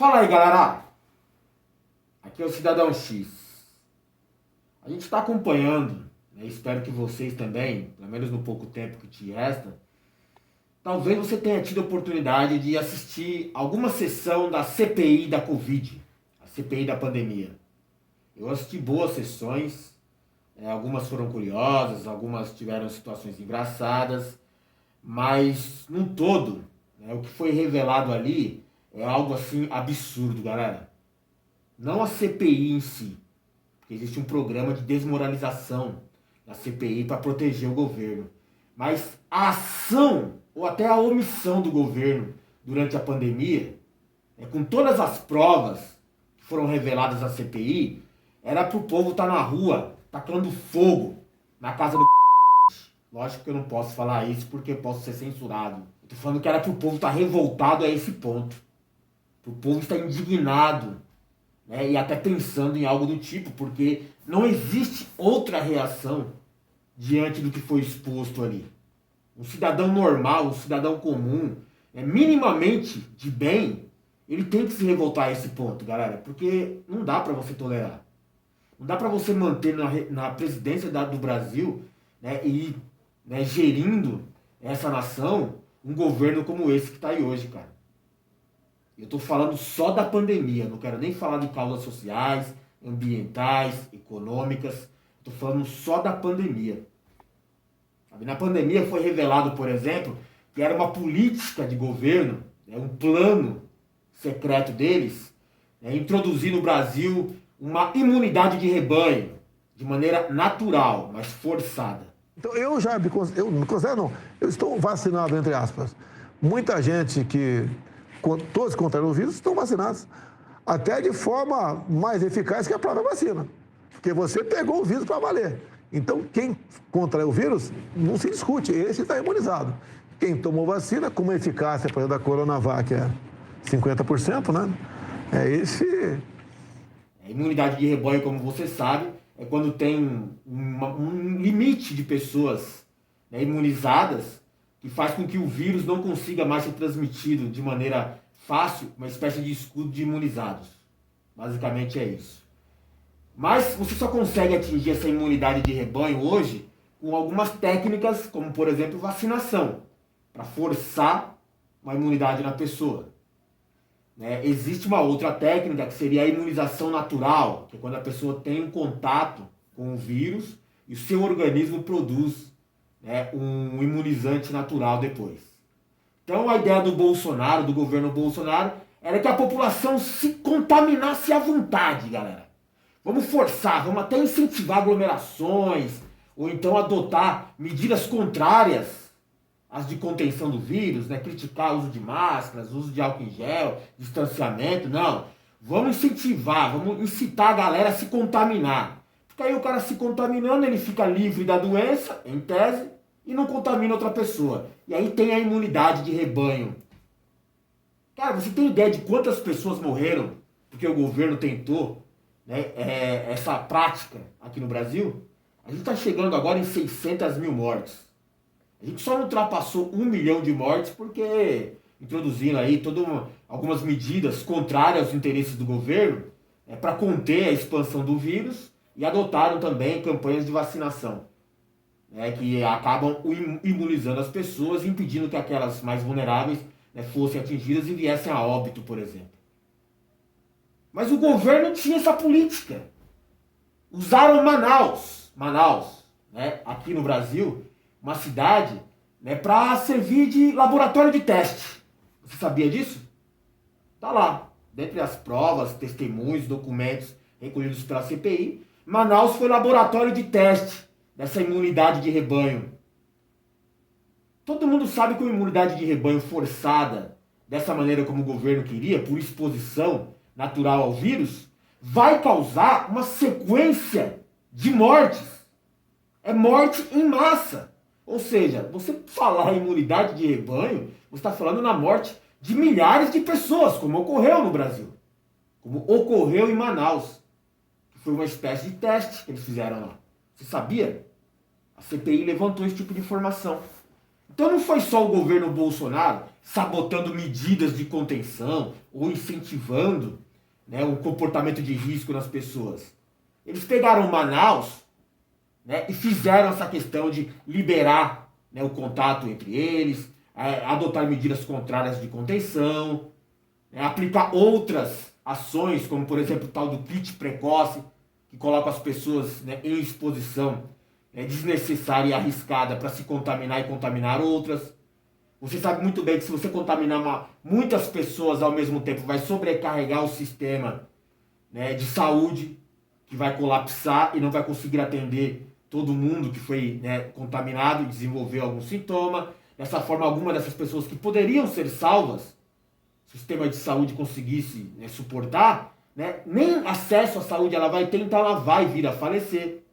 Fala aí, galera! Aqui é o Cidadão X. A gente está acompanhando, né? Espero que vocês também, pelo menos no pouco tempo que te resta, talvez você tenha tido a oportunidade de assistir alguma sessão da CPI da Covid, a CPI da pandemia. Eu assisti boas sessões, algumas foram curiosas, algumas tiveram situações engraçadas, mas no todo, né, o que foi revelado ali é algo assim absurdo, galera. Não a CPI em si, porque existe um programa de desmoralização da CPI para proteger o governo, mas a ação ou até a omissão do governo durante a pandemia, com todas as provas que foram reveladas à CPI, era para o povo estar na rua tacando fogo na casa do Lógico que eu não posso falar isso porque eu posso ser censurado. Eu tô falando que era pro povo estar revoltado a esse ponto. Pro povo estar indignado, né? E até pensando em algo do tipo, porque não existe outra reação diante do que foi exposto ali. Um cidadão normal, um cidadão comum, minimamente de bem, ele tem que se revoltar a esse ponto, galera. Porque não dá pra você tolerar. Não dá pra você manter na presidência do Brasil, né, e gerindo essa nação, um governo como esse que está aí hoje, cara. Eu estou falando só da pandemia, não quero nem falar de causas sociais, ambientais, econômicas, estou falando só da pandemia. Sabe? Na pandemia foi revelado, por exemplo, que era uma política de governo, um plano secreto deles, introduzir no Brasil uma imunidade de rebanho, de maneira natural, mas forçada. Então, eu me considero, não, eu estou vacinado, entre aspas. Muita gente todos que contraíram o vírus estão vacinados, até de forma mais eficaz que a própria vacina, porque você pegou o vírus para valer. Então, quem contraiu o vírus, não se discute, esse está imunizado. Quem tomou vacina, com uma eficácia, por exemplo, da Coronavac é 50%, né? A imunidade de rebanho, como você sabe, é quando tem um limite de pessoas, imunizadas, que faz com que o vírus não consiga mais ser transmitido de maneira fácil, uma espécie de escudo de imunizados. Basicamente é isso. Mas você só consegue atingir essa imunidade de rebanho hoje com algumas técnicas, como por exemplo vacinação, para forçar uma imunidade na pessoa. Existe uma outra técnica que seria a imunização natural, que é quando a pessoa tem um contato com o vírus e o seu organismo produz um imunizante natural depois. Então a ideia do Bolsonaro, do governo Bolsonaro, era que a população se contaminasse à vontade, galera. Vamos forçar, vamos até incentivar aglomerações, ou então adotar medidas contrárias as de contenção do vírus, criticar o uso de máscaras, uso de álcool em gel, distanciamento, não. Vamos incentivar, vamos incitar a galera a se contaminar. Porque aí o cara se contaminando, ele fica livre da doença, em tese, e não contamina outra pessoa. E aí tem a imunidade de rebanho. Cara, você tem ideia de quantas pessoas morreram porque o governo tentou essa prática aqui no Brasil? A gente está chegando agora em 600 mil mortes. A gente só não ultrapassou 1 milhão de mortes porque introduziram aí algumas medidas contrárias aos interesses do governo para conter a expansão do vírus e adotaram também campanhas de vacinação, que acabam imunizando as pessoas e impedindo que aquelas mais vulneráveis fossem atingidas e viessem a óbito, por exemplo. Mas o governo tinha essa política. Usaram Manaus, aqui no Brasil, uma cidade, para servir de laboratório de teste. Você sabia disso? Tá lá, dentre as provas, testemunhos, documentos recolhidos pela CPI, Manaus foi laboratório de teste dessa imunidade de rebanho. Todo mundo sabe que uma imunidade de rebanho forçada, dessa maneira como o governo queria, por exposição natural ao vírus, vai causar uma sequência de mortes. É morte em massa. Ou seja, você falar em imunidade de rebanho, você está falando na morte de milhares de pessoas, como ocorreu no Brasil. Como ocorreu em Manaus. Que foi uma espécie de teste que eles fizeram lá. Você sabia? A CPI levantou esse tipo de informação. Então não foi só o governo Bolsonaro sabotando medidas de contenção ou incentivando, né, o comportamento de risco nas pessoas. Eles pegaram Manaus, né, e fizeram essa questão de liberar, né, o contato entre eles, adotar medidas contrárias de contenção, né, aplicar outras ações, como por exemplo o tal do kit precoce, que coloca as pessoas, né, em exposição, né, desnecessária e arriscada para se contaminar e contaminar outras. Você sabe muito bem que se você contaminar muitas pessoas ao mesmo tempo, vai sobrecarregar o sistema, né, de saúde, que vai colapsar e não vai conseguir atender todo mundo que foi, né, contaminado e desenvolveu algum sintoma. Dessa forma, algumas dessas pessoas que poderiam ser salvas, se o sistema de saúde conseguisse, né, suportar, né, nem acesso à saúde ela vai ter, então ela vai vir a falecer.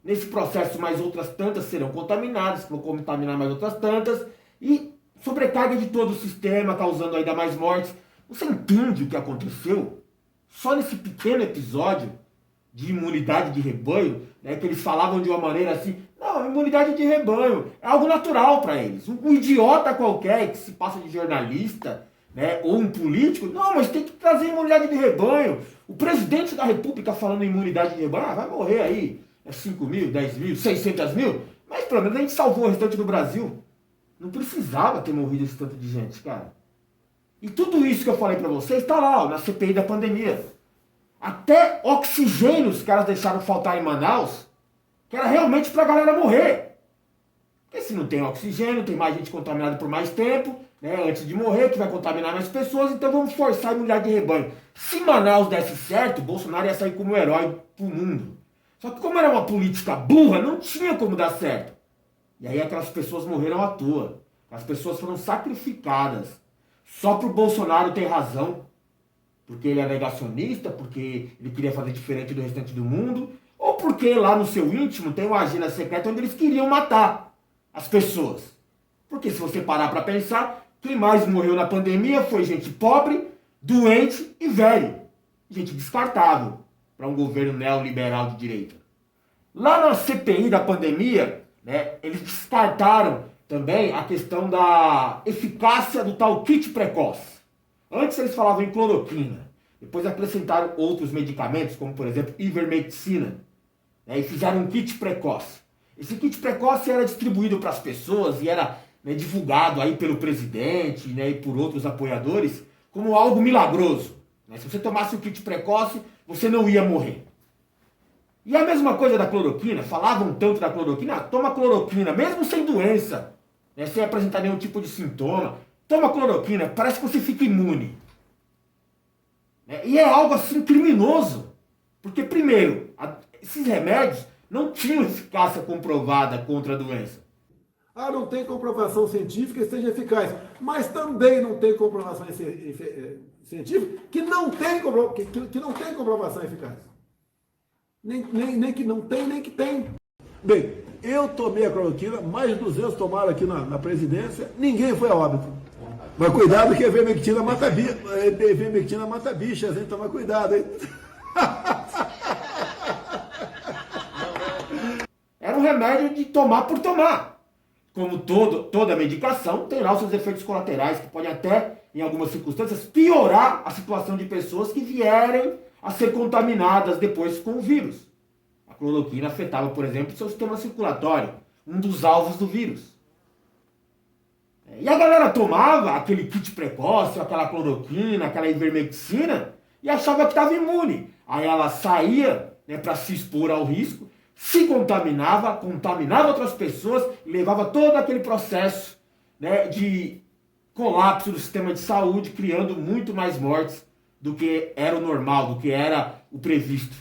Nesse processo, mais outras tantas serão contaminadas, vão contaminar mais outras tantas, e sobrecarga de todo o sistema, causando ainda mais mortes. Você entende o que aconteceu? Só nesse pequeno episódio de imunidade de rebanho, né, que eles falavam de uma maneira assim, não, imunidade de rebanho é algo natural para eles. Um idiota qualquer que se passa de jornalista, né, ou um político, não, mas tem que trazer imunidade de rebanho. O presidente da República falando em imunidade de rebanho, vai morrer aí, 5 mil, 10 mil, 600 mil, mas pelo menos a gente salvou o restante do Brasil. Não precisava ter morrido esse tanto de gente, cara. E tudo isso que eu falei pra vocês está lá, ó, na CPI da pandemia. Até oxigênio os caras deixaram faltar em Manaus, que era realmente pra galera morrer. Porque se não tem oxigênio, tem mais gente contaminada por mais tempo, né, antes de morrer, que vai contaminar mais pessoas, então vamos forçar a imunidade de rebanho. Se Manaus desse certo, Bolsonaro ia sair como herói pro mundo. Só que como era uma política burra, não tinha como dar certo. E aí aquelas pessoas morreram à toa. As pessoas foram sacrificadas. Só pro Bolsonaro ter razão. Porque ele é negacionista, porque ele queria fazer diferente do restante do mundo, ou porque lá no seu íntimo tem uma agenda secreta onde eles queriam matar as pessoas. Porque se você parar para pensar, quem mais morreu na pandemia foi gente pobre, doente e velho. Gente descartável para um governo neoliberal de direita. Lá na CPI da pandemia, né, eles descartaram também a questão da eficácia do tal kit precoce. Antes eles falavam em cloroquina, depois acrescentaram outros medicamentos, como por exemplo ivermectina, né, e fizeram um kit precoce. Esse kit precoce era distribuído para as pessoas e era, né, divulgado aí pelo presidente, né, e por outros apoiadores como algo milagroso. Né? Se você tomasse o kit precoce, você não ia morrer. E a mesma coisa da cloroquina, falavam tanto da cloroquina, toma cloroquina, mesmo sem doença, né, sem apresentar nenhum tipo de sintoma, toma cloroquina, parece que você fica imune. Né? E é algo assim criminoso, porque primeiro, esses remédios não tinham eficácia comprovada contra a doença. Ah, não tem comprovação científica que seja eficaz, mas também não tem comprovação científica que não tem comprovação eficaz. Nem que não tem, nem que tem. Bem, eu tomei a cloroquina, mais de 200 tomaram aqui na presidência, ninguém foi a óbito. Mas cuidado que a ivermectina mata bichas, hein? Toma cuidado, hein? Era um remédio de tomar por tomar. Como toda medicação, tem lá os seus efeitos colaterais, que podem até, em algumas circunstâncias, piorar a situação de pessoas que vierem a ser contaminadas depois com o vírus. A cloroquina afetava, por exemplo, o seu sistema circulatório, um dos alvos do vírus. E a galera tomava aquele kit precoce, aquela cloroquina, aquela ivermectina, e achava que estava imune. Aí ela saía, né, para se expor ao risco, se contaminava outras pessoas e levava todo aquele processo, né, de colapso do sistema de saúde, criando muito mais mortes do que era o normal, do que era o previsto.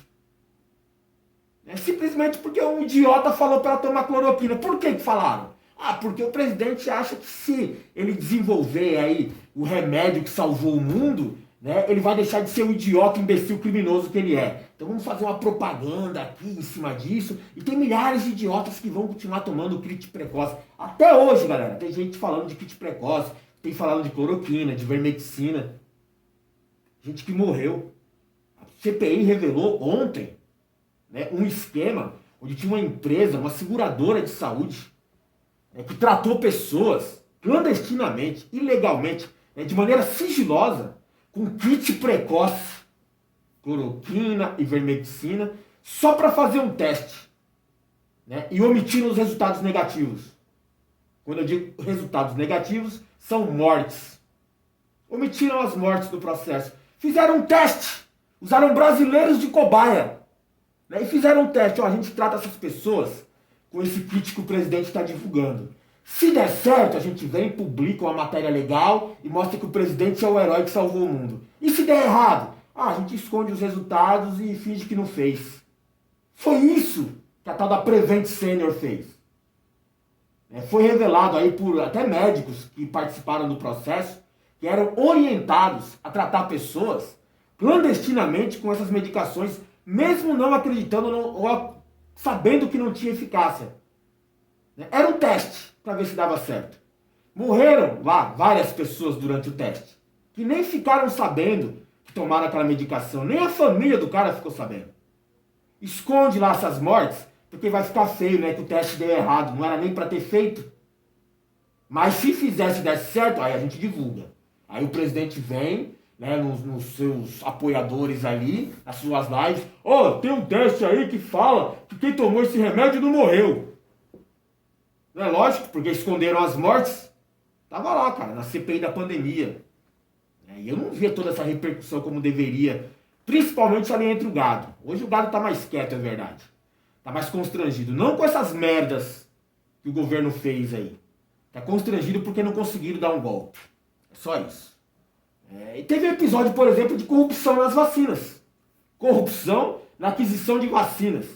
Simplesmente porque um idiota falou para ela tomar cloroquina. Por que falaram? Ah, porque o presidente acha que se ele desenvolver aí o remédio que salvou o mundo, né, ele vai deixar de ser o idiota, imbecil, criminoso que ele é. Então vamos fazer uma propaganda aqui em cima disso. E tem milhares de idiotas que vão continuar tomando o kit precoce. Até hoje, galera, tem gente falando de kit precoce, tem falando de cloroquina, de ivermectina. Gente que morreu. A CPI revelou ontem, né, um esquema onde tinha uma empresa, uma seguradora de saúde, que tratou pessoas clandestinamente, ilegalmente, de maneira sigilosa, com kit precoce, cloroquina e ivermectina, só para fazer um teste, né, e omitindo os resultados negativos. Quando eu digo resultados negativos, são mortes. Omitiram as mortes do processo. Fizeram um teste, usaram brasileiros de cobaia, né, e fizeram um teste. Ó, a gente trata essas pessoas com esse kit que o presidente está divulgando. Se der certo, a gente vem, publica uma matéria legal e mostra que o presidente é o herói que salvou o mundo. E se der errado, a gente esconde os resultados e finge que não fez. Foi isso que a tal da Prevent Senior fez. Foi revelado aí por até médicos que participaram do processo, que eram orientados a tratar pessoas clandestinamente com essas medicações, mesmo não acreditando ou sabendo que não tinha eficácia. Era um teste para ver se dava certo. Morreram lá várias pessoas durante o teste, que nem ficaram sabendo que tomaram aquela medicação, nem a família do cara ficou sabendo. Esconde lá essas mortes, porque vai ficar feio, né, que o teste deu errado, não era nem para ter feito. Mas se fizesse e desse certo, aí a gente divulga. Aí o presidente vem, né, nos seus apoiadores ali, nas suas lives, tem um teste aí que fala que quem tomou esse remédio não morreu. Não é lógico, porque esconderam as mortes. Tava lá, cara, na CPI da pandemia. E eu não via toda essa repercussão como deveria, principalmente ali entre o gado. Hoje o gado tá mais quieto, é verdade. Tá mais constrangido. Não com essas merdas que o governo fez aí. Tá constrangido porque não conseguiram dar um golpe. É só isso. E teve um episódio, por exemplo, de corrupção nas vacinas. Corrupção na aquisição de vacinas.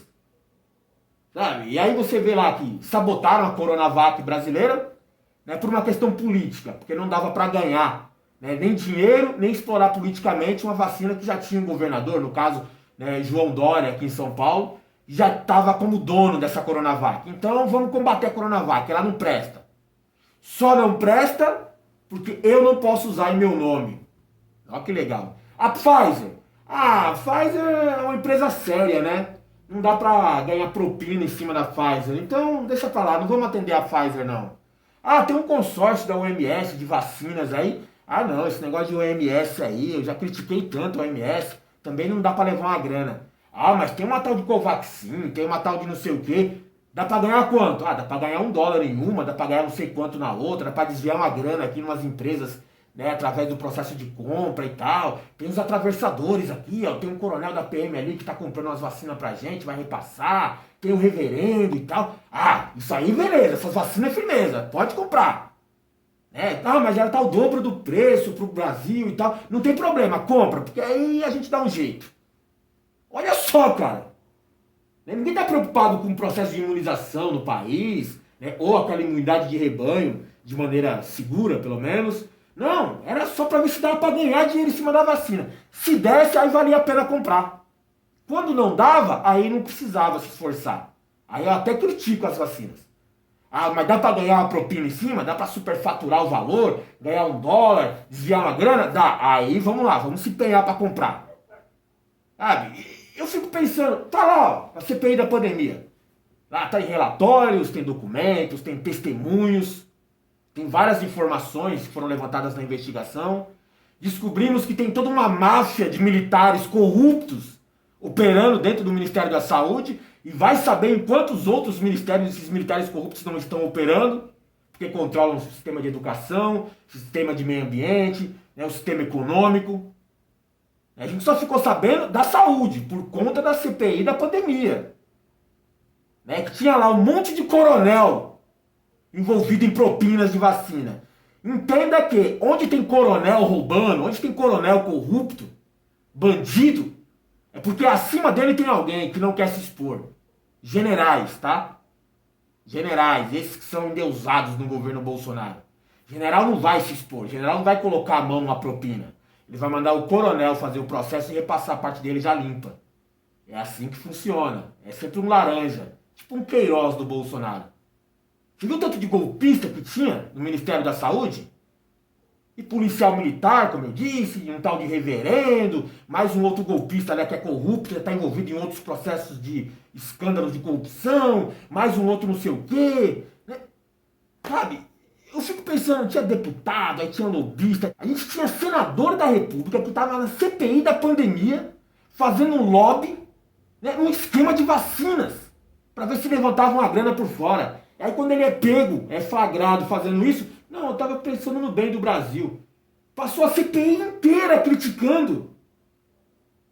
Sabe? E aí você vê lá que sabotaram a Coronavac brasileira, né, por uma questão política, porque não dava para ganhar, né, nem dinheiro, nem explorar politicamente uma vacina que já tinha um governador, no caso, né, João Dória, aqui em São Paulo, já estava como dono dessa Coronavac. Então vamos combater a Coronavac, ela não presta. Só não presta porque eu não posso usar em meu nome. Olha que legal. A Pfizer. A Pfizer é uma empresa séria, né? Não dá pra ganhar propina em cima da Pfizer. Então, deixa pra lá, não vamos atender a Pfizer, não. Tem um consórcio da OMS de vacinas aí. Não, esse negócio de OMS aí, eu já critiquei tanto a OMS. Também não dá pra levar uma grana. Mas tem uma tal de Covaxin, tem uma tal de não sei o quê. Dá pra ganhar quanto? Dá pra ganhar $1 em uma, dá pra ganhar não sei quanto na outra, dá pra desviar uma grana aqui em umas empresas, né, através do processo de compra e tal. Tem os atravessadores aqui, tem um coronel da PM ali que tá comprando umas vacinas pra gente, vai repassar. Tem o reverendo e tal. Isso aí beleza, essas vacinas é firmeza, pode comprar. Mas ela tá o dobro do preço pro Brasil e tal. Não tem problema, compra, porque aí a gente dá um jeito. Olha só, cara. Ninguém está preocupado com o processo de imunização no país, né? Ou aquela imunidade de rebanho, de maneira segura, pelo menos. Não, era só para ver se dava para ganhar dinheiro em cima da vacina. Se desse, aí valia a pena comprar. Quando não dava, aí não precisava se esforçar. Aí eu até critico as vacinas. Mas dá para ganhar uma propina em cima? Dá para superfaturar o valor? Ganhar $1? Desviar uma grana? Dá. Aí vamos lá, vamos se empenhar para comprar. Sabe? Eu fico pensando, tá lá, a CPI da pandemia. Lá tem relatórios, tem documentos, tem testemunhos, tem várias informações que foram levantadas na investigação. Descobrimos que tem toda uma máfia de militares corruptos operando dentro do Ministério da Saúde, e vai saber em quantos outros ministérios esses militares corruptos não estão operando, porque controlam o sistema de educação, o sistema de meio ambiente, né, o sistema econômico. A gente só ficou sabendo da saúde, por conta da CPI da pandemia. Né? Que tinha lá um monte de coronel envolvido em propinas de vacina. Entenda que onde tem coronel roubando, onde tem coronel corrupto, bandido, é porque acima dele tem alguém que não quer se expor. Generais, tá? Generais, esses que são endeusados no governo Bolsonaro. General não vai se expor, general não vai colocar a mão numa propina. Ele vai mandar o coronel fazer o processo e repassar a parte dele já limpa. É assim que funciona. É sempre um laranja. Tipo um Queiroz do Bolsonaro. Você viu o tanto de golpista que tinha no Ministério da Saúde? E policial militar, como eu disse, um tal de reverendo, mais um outro golpista ali que é corrupto, já está envolvido em outros processos de escândalos de corrupção, mais um outro não sei o quê. Né? Sabe? Eu fico pensando, tinha deputado, aí tinha lobista, a gente tinha senador da República que estava na CPI da pandemia, fazendo um lobby, né, um esquema de vacinas, para ver se levantava uma grana por fora. Aí quando ele é pego, é flagrado fazendo isso, não, eu estava pensando no bem do Brasil. Passou a CPI inteira criticando,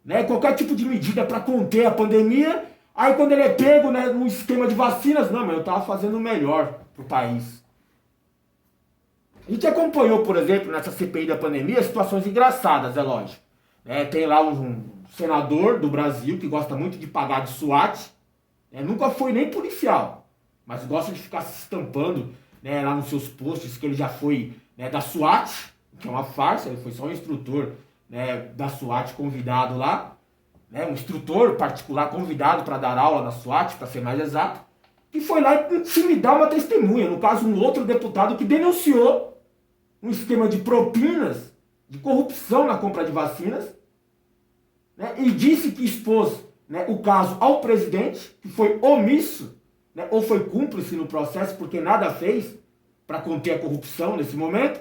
né, qualquer tipo de medida para conter a pandemia. Aí quando ele é pego, né, num esquema de vacinas, não, mas eu estava fazendo o melhor pro país. A gente acompanhou, por exemplo, nessa CPI da pandemia, situações engraçadas, é lógico. Tem lá um senador do Brasil que gosta muito de pagar de SWAT, nunca foi nem policial, mas gosta de ficar se estampando, né, lá nos seus posts que ele já foi, né, da SWAT, que é uma farsa, ele foi só um instrutor, né, da SWAT convidado lá, né, um instrutor particular convidado para dar aula na SWAT, para ser mais exato, que foi lá intimidar uma testemunha, no caso um outro deputado que denunciou um esquema de propinas, de corrupção na compra de vacinas, né, e disse que expôs, né, o caso ao presidente, que foi omisso, né, ou foi cúmplice no processo porque nada fez para conter a corrupção nesse momento.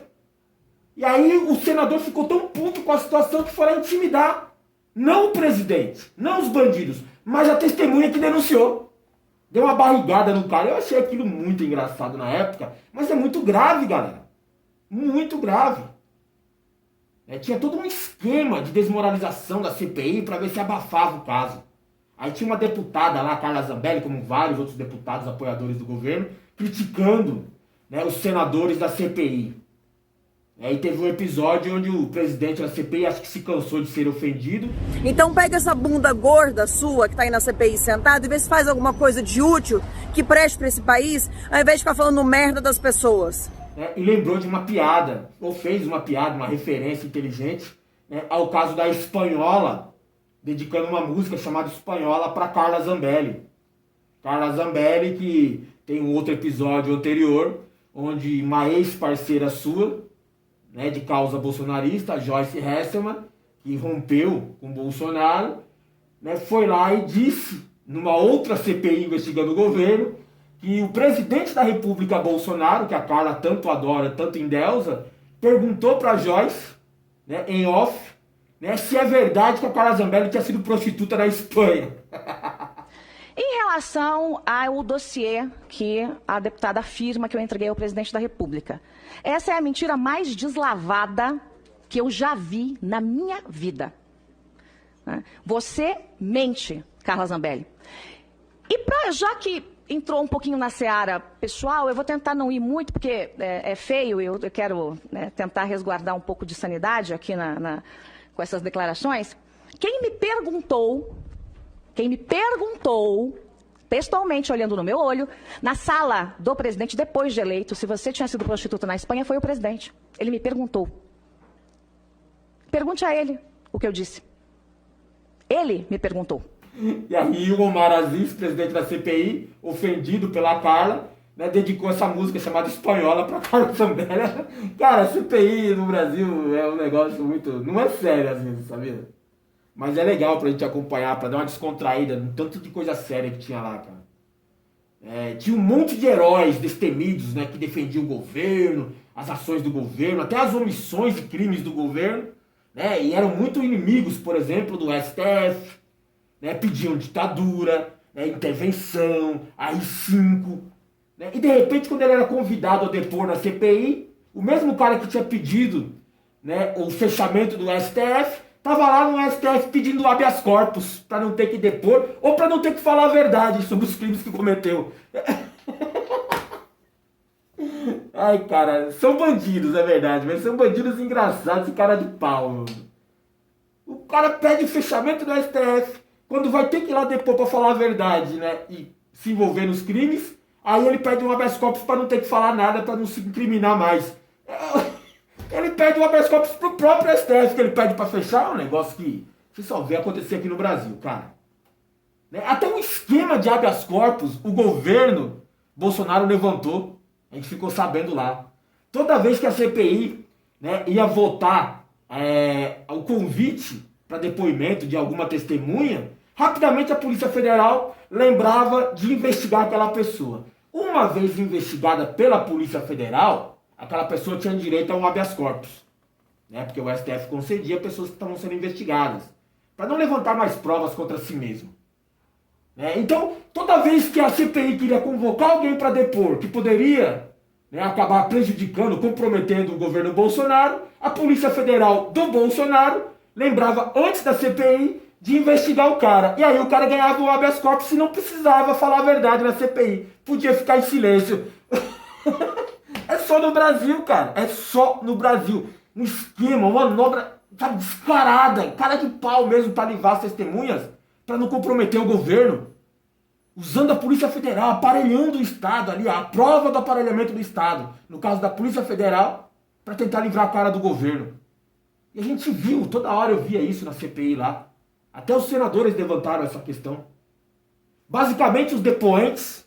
E aí o senador ficou tão puto com a situação que foi lá intimidar, não o presidente, não os bandidos, mas a testemunha que denunciou. Deu uma barrigada no cara. Eu achei aquilo muito engraçado na época, mas é muito grave, galera. Muito grave. Tinha todo um esquema de desmoralização da CPI para ver se abafava o caso. Aí tinha uma deputada lá, Carla Zambelli, como vários outros deputados apoiadores do governo, criticando, né, os senadores da CPI. Aí teve um episódio onde o presidente da CPI acho que se cansou de ser ofendido. Então pega essa bunda gorda sua que tá aí na CPI sentado e vê se faz alguma coisa de útil que preste para esse país, ao invés de ficar falando merda das pessoas. E lembrou de uma piada, ou fez uma piada, uma referência inteligente, né, ao caso da Espanhola, dedicando uma música chamada Espanhola para Carla Zambelli. Carla Zambelli, que tem um outro episódio anterior, onde uma ex-parceira sua, né, de causa bolsonarista, a Joyce Hasselman, que rompeu com Bolsonaro, né, foi lá e disse, numa outra CPI investigando o governo, que o presidente da República, Bolsonaro, que a Carla tanto adora, tanto endeusa, perguntou para a Joyce, né, em off, né, se é verdade que a Carla Zambelli tinha sido prostituta na Espanha. Em relação ao dossiê que a deputada afirma que eu entreguei ao presidente da República, essa é a mentira mais deslavada que eu já vi na minha vida. Você mente, Carla Zambelli. E já que entrou um pouquinho na seara pessoal, eu vou tentar não ir muito, porque é feio, eu quero, né, tentar resguardar um pouco de sanidade aqui com essas declarações. Quem me perguntou, textualmente olhando no meu olho, na sala do presidente, depois de eleito, se você tinha sido prostituta na Espanha, foi o presidente. Ele me perguntou. Pergunte a ele o que eu disse. Ele me perguntou. E aí o Omar Aziz, presidente da CPI, ofendido pela Carla, né, dedicou essa música chamada Espanhola para Carla Zambelli. Cara, a CPI no Brasil é um negócio muito... Não é sério às vezes, sabia? Mas é legal pra gente acompanhar, pra dar uma descontraída no tanto de coisa séria que tinha lá, cara. Tinha um monte de heróis destemidos, né, que defendiam o governo, as ações do governo, até as omissões e crimes do governo, né, e eram muito inimigos, por exemplo, do STF, né, pediam ditadura, né, intervenção, AI-5, né, e de repente quando ele era convidado a depor na CPI, o mesmo cara que tinha pedido, né, o fechamento do STF, estava lá no STF pedindo habeas corpus para não ter que depor ou para não ter que falar a verdade sobre os crimes que cometeu. Ai, cara, são bandidos, é verdade, mas são bandidos engraçados e cara de pau. Mano. O cara pede o fechamento do STF, quando vai ter que ir lá depor para falar a verdade, né, e se envolver nos crimes, aí ele pede um habeas corpus para não ter que falar nada, para não se incriminar mais. Ele pede um habeas corpus pro próprio STF, que ele pede para fechar, um negócio que você só vê acontecer aqui no Brasil, cara. Até um esquema de habeas corpus, o governo Bolsonaro levantou, a gente ficou sabendo lá. Toda vez que a CPI, né, ia votar o convite para depoimento de alguma testemunha, rapidamente a Polícia Federal lembrava de investigar aquela pessoa. uma vez investigada pela Polícia Federal, aquela pessoa tinha direito a um habeas corpus, né? Porque o STF concedia pessoas que estavam sendo investigadas, para não levantar mais provas contra si mesmo. Né? Então, toda vez que a CPI queria convocar alguém para depor, que poderia, né, acabar prejudicando, comprometendo o governo Bolsonaro, a Polícia Federal do Bolsonaro lembrava antes da CPI de investigar o cara. E aí o cara ganhava o habeas corpus e não precisava falar a verdade na CPI. Podia ficar em silêncio. É só no Brasil, cara. É só no Brasil. Um esquema, uma manobra, sabe, descarada, cara de pau mesmo para livrar as testemunhas, para não comprometer o governo. Usando a Polícia Federal, aparelhando o Estado ali, a prova do aparelhamento do Estado, no caso da Polícia Federal, para tentar livrar a cara do governo. E a gente viu, toda hora eu via isso na CPI lá. Até os senadores levantaram essa questão. Basicamente, os depoentes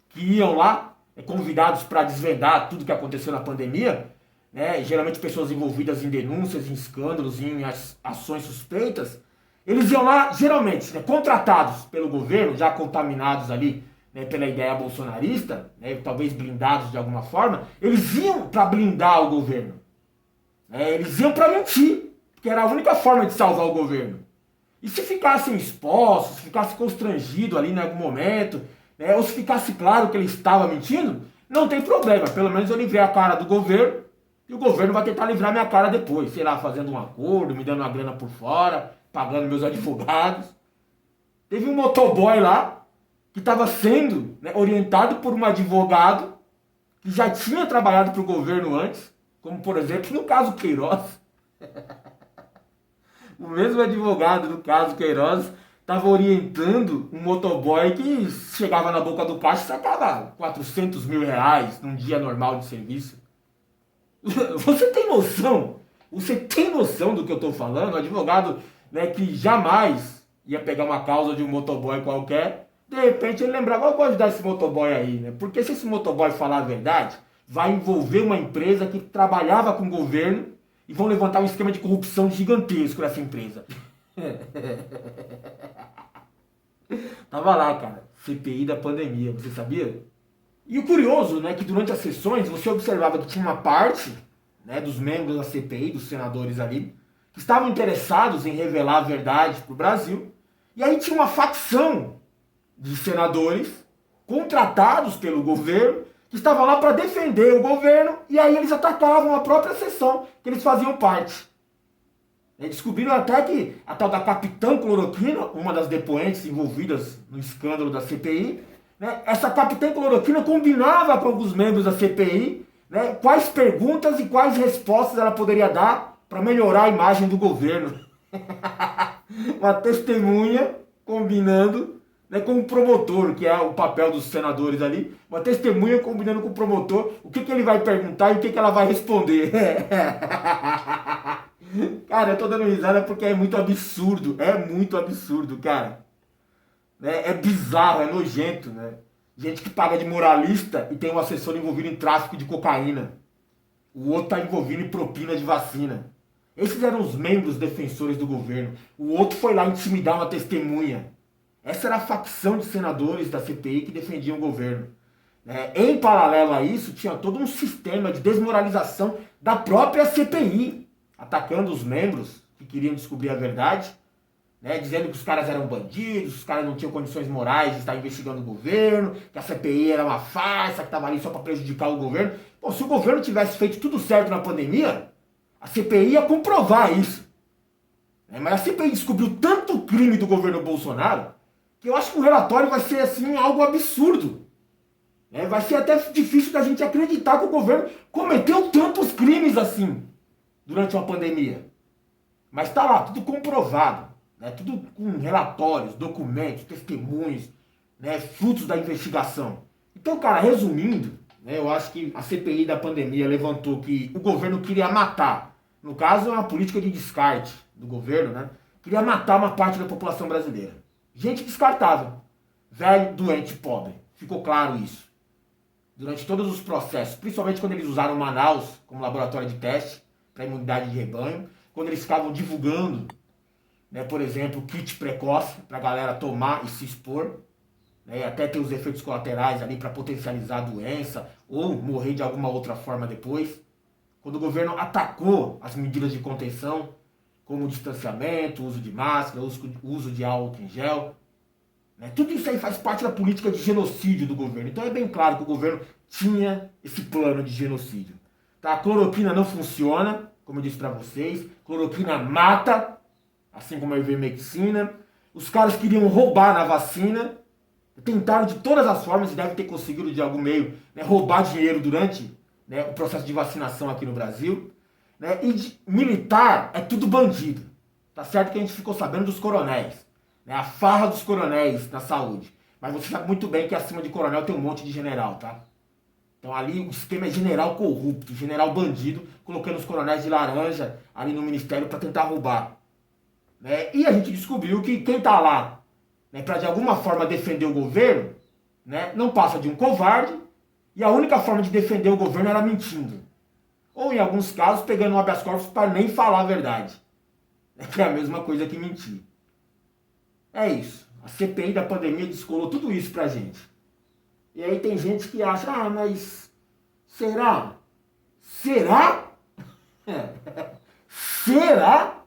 que iam lá, convidados para desvendar tudo que aconteceu na pandemia, né, geralmente pessoas envolvidas em denúncias, em escândalos, em ações suspeitas, eles iam lá, geralmente, né, contratados pelo governo, já contaminados ali, né, pela ideia bolsonarista, né, talvez blindados de alguma forma, eles iam para blindar o governo. Eles iam para mentir, porque era a única forma de salvar o governo. E se ficassem expostos, se ficasse constrangido ali em algum momento, né, ou se ficasse claro que ele estava mentindo, não tem problema. Pelo menos eu livrei a cara do governo e o governo vai tentar livrar minha cara depois. Sei lá, fazendo um acordo, me dando uma grana por fora, pagando meus advogados. Teve um motoboy lá que estava sendo, né, orientado por um advogado que já tinha trabalhado para o governo antes, como por exemplo no caso Queiroz. O mesmo advogado do caso Queiroz estava orientando um motoboy que chegava na boca do caixa e sacava 400 mil reais num dia normal de serviço. Você tem noção? Você tem noção do que eu estou falando? O advogado, né, que jamais ia pegar uma causa de um motoboy qualquer, de repente ele lembrava, eu vou ajudar esse motoboy aí, né? Porque se esse motoboy falar a verdade, vai envolver uma empresa que trabalhava com o governo e vão levantar um esquema de corrupção gigantesco nessa empresa. Tava lá, cara, CPI da pandemia, você sabia? E o curioso, né, que durante as sessões você observava que tinha uma parte, né, dos membros da CPI, dos senadores ali, que estavam interessados em revelar a verdade para o Brasil, e aí tinha uma facção de senadores contratados pelo governo que estavam lá para defender o governo, e aí eles atacavam a própria sessão que eles faziam parte. Descobriram até que a tal da Capitã Cloroquina, uma das depoentes envolvidas no escândalo da CPI, né, essa Capitã Cloroquina combinava com alguns membros da CPI, né, quais perguntas e quais respostas ela poderia dar para melhorar a imagem do governo. Uma testemunha combinando, né, com o promotor, que é o papel dos senadores ali, uma testemunha combinando com o promotor o que ele vai perguntar e o que ela vai responder. Cara, eu tô dando risada porque é muito absurdo, cara. É bizarro, é nojento, né? Gente que paga de moralista e tem um assessor envolvido em tráfico de cocaína. O outro tá envolvido em propina de vacina. Esses eram os membros defensores do governo. O outro foi lá intimidar uma testemunha. Essa era a facção de senadores da CPI que defendiam o governo. Em paralelo a isso, tinha todo um sistema de desmoralização da própria CPI, atacando os membros que queriam descobrir a verdade, né, dizendo que os caras eram bandidos, os caras não tinham condições morais de estar investigando o governo, que a CPI era uma farsa, que estava ali só para prejudicar o governo. Pô, se o governo tivesse feito tudo certo na pandemia, a CPI ia comprovar isso. Mas a CPI descobriu tanto crime do governo Bolsonaro que eu acho que o relatório vai ser assim algo absurdo. Vai ser até difícil da gente acreditar que o governo cometeu tantos crimes assim durante uma pandemia. Mas está lá, tudo comprovado, né? Tudo com relatórios, documentos, testemunhos, né? Frutos da investigação. Então, cara, resumindo, né, eu acho que a CPI da pandemia levantou que o governo queria matar, no caso é uma política de descarte do governo, né? Queria matar uma parte da população brasileira. Gente descartável, velho, doente, pobre. Ficou claro isso. Durante todos os processos, principalmente quando eles usaram Manaus como laboratório de teste para imunidade de rebanho, quando eles ficavam divulgando, né, por exemplo, kit precoce para a galera tomar e se expor. né, até ter os efeitos colaterais ali para potencializar a doença ou morrer de alguma outra forma depois. Quando o governo atacou as medidas de contenção, como o distanciamento, o uso de máscara, o uso de álcool em gel, né, tudo isso aí faz parte da política de genocídio do governo. Então é bem claro que o governo tinha esse plano de genocídio. Tá? A cloroquina não funciona, como eu disse para vocês. Cloroquina mata, assim como a ivermectina. Os caras queriam roubar na vacina. Tentaram de todas as formas, e devem ter conseguido de algum meio, né, roubar dinheiro durante, né, o processo de vacinação aqui no Brasil. Né, e militar é tudo bandido. Tá certo que a gente ficou sabendo dos coronéis. Né, a farra dos coronéis na saúde. Mas você sabe muito bem que acima de coronel tem um monte de general, tá? Então ali o esquema é general corrupto, general bandido, colocando os coronéis de laranja ali no ministério para tentar roubar. Né? E a gente descobriu que quem tá lá, né, para de alguma forma defender o governo, né, não passa de um covarde, e a única forma de defender o governo era mentindo. Ou em alguns casos pegando um habeas corpus para nem falar a verdade. Que é a mesma coisa que mentir. É isso. A CPI da pandemia descolou tudo isso pra gente. E aí tem gente que acha, mas será? Será? Será?